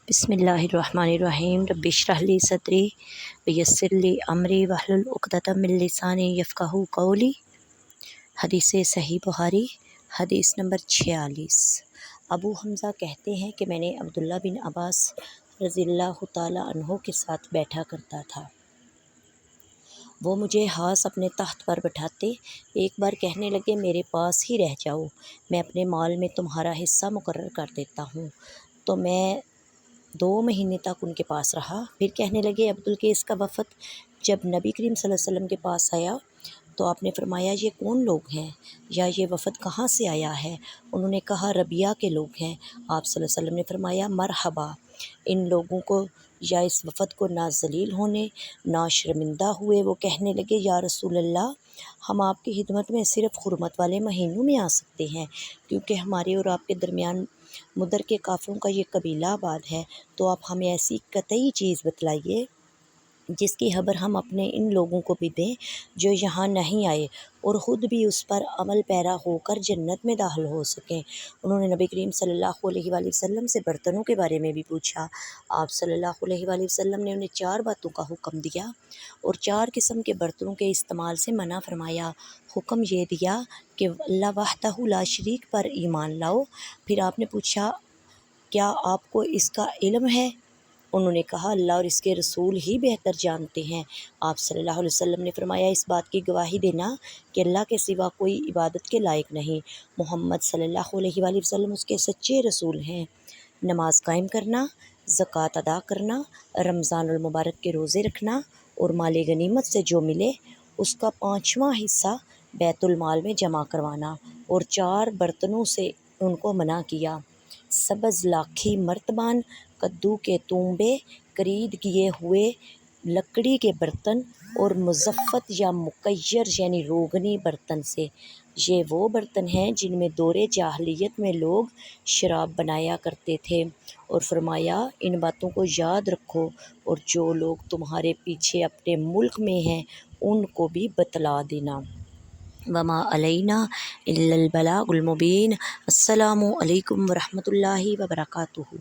بسم اللہ الرحمن الرحیم رب اشرح لی صدری ویسر لی امری واحلل عقدۃ من لسانی یفقہوا قولی۔ حدیث صحیح بخاری حدیث نمبر 46۔ ابو حمزہ کہتے ہیں کہ میں نے عبداللہ بن عباس رضی اللہ تعالی عنہ کے ساتھ بیٹھا کرتا تھا۔ وہ مجھے ہاس اپنے تخت پر بٹھاتے، ایک بار کہنے لگے میرے پاس ہی رہ جاؤ، میں اپنے مال میں تمہارا حصہ مقرر کر دیتا ہوں۔ تو میں 2 مہینے تک ان کے پاس رہا۔ پھر کہنے لگے عبدالقیس کا وفد جب نبی کریم صلی اللہ علیہ وسلم کے پاس آیا تو آپ نے فرمایا یہ کون لوگ ہیں یا یہ وفد کہاں سے آیا ہے؟ انہوں نے کہا ربیہ کے لوگ ہیں۔ آپ صلی اللہ علیہ وسلم نے فرمایا مرحبا، ان لوگوں کو یا اس وفد کو نہ ذلیل ہونے نہ شرمندہ ہوئے۔ وہ کہنے لگے یا رسول اللہ، ہم آپ کی خدمت میں صرف حرمت والے مہینوں میں آ سکتے ہیں، کیونکہ ہمارے اور آپ کے درمیان مدر کے کافروں کا یہ قبیلہ آباد ہے، تو آپ ہمیں ایسی قطعی چیز بتلائیے جس کی خبر ہم اپنے ان لوگوں کو بھی دیں جو یہاں نہیں آئے اور خود بھی اس پر عمل پیرا ہو کر جنت میں داخل ہو سکیں۔ انہوں نے نبی کریم صلی اللہ علیہ وآلہ وسلم سے برتنوں کے بارے میں بھی پوچھا۔ آپ صلی اللہ علیہ وآلہ وسلم نے انہیں 4 باتوں کا حکم دیا اور 4 قسم کے برتنوں کے استعمال سے منع فرمایا۔ حکم یہ دیا کہ اللہ وحدہ لا شریک پر ایمان لاؤ۔ پھر آپ نے پوچھا کیا آپ کو اس کا علم ہے؟ انہوں نے کہا اللہ اور اس کے رسول ہی بہتر جانتے ہیں۔ آپ صلی اللہ علیہ وسلم نے فرمایا اس بات کی گواہی دینا کہ اللہ کے سوا کوئی عبادت کے لائق نہیں، محمد صلی اللہ علیہ وآلہ وسلم اس کے سچے رسول ہیں۔ نماز قائم کرنا، زکوٰۃ ادا کرنا، رمضان المبارک کے روزے رکھنا اور مال غنیمت سے جو ملے اس کا 5واں حصہ بیت المال میں جمع کروانا، اور 4 برتنوں سے ان کو منع کیا: سبز لاکھی مرتبان، کدو کے تونبے، کرید کیے ہوئے لکڑی کے برتن اور مزفت یا مکیر یعنی روغنی برتن سے۔ یہ وہ برتن ہیں جن میں دور جاہلیت میں لوگ شراب بنایا کرتے تھے، اور فرمایا ان باتوں کو یاد رکھو اور جو لوگ تمہارے پیچھے اپنے ملک میں ہیں ان کو بھی بتلا دینا۔ وما علینا الا البلاغ المبین۔ السلام علیکم ورحمۃ اللہ وبرکاتہ۔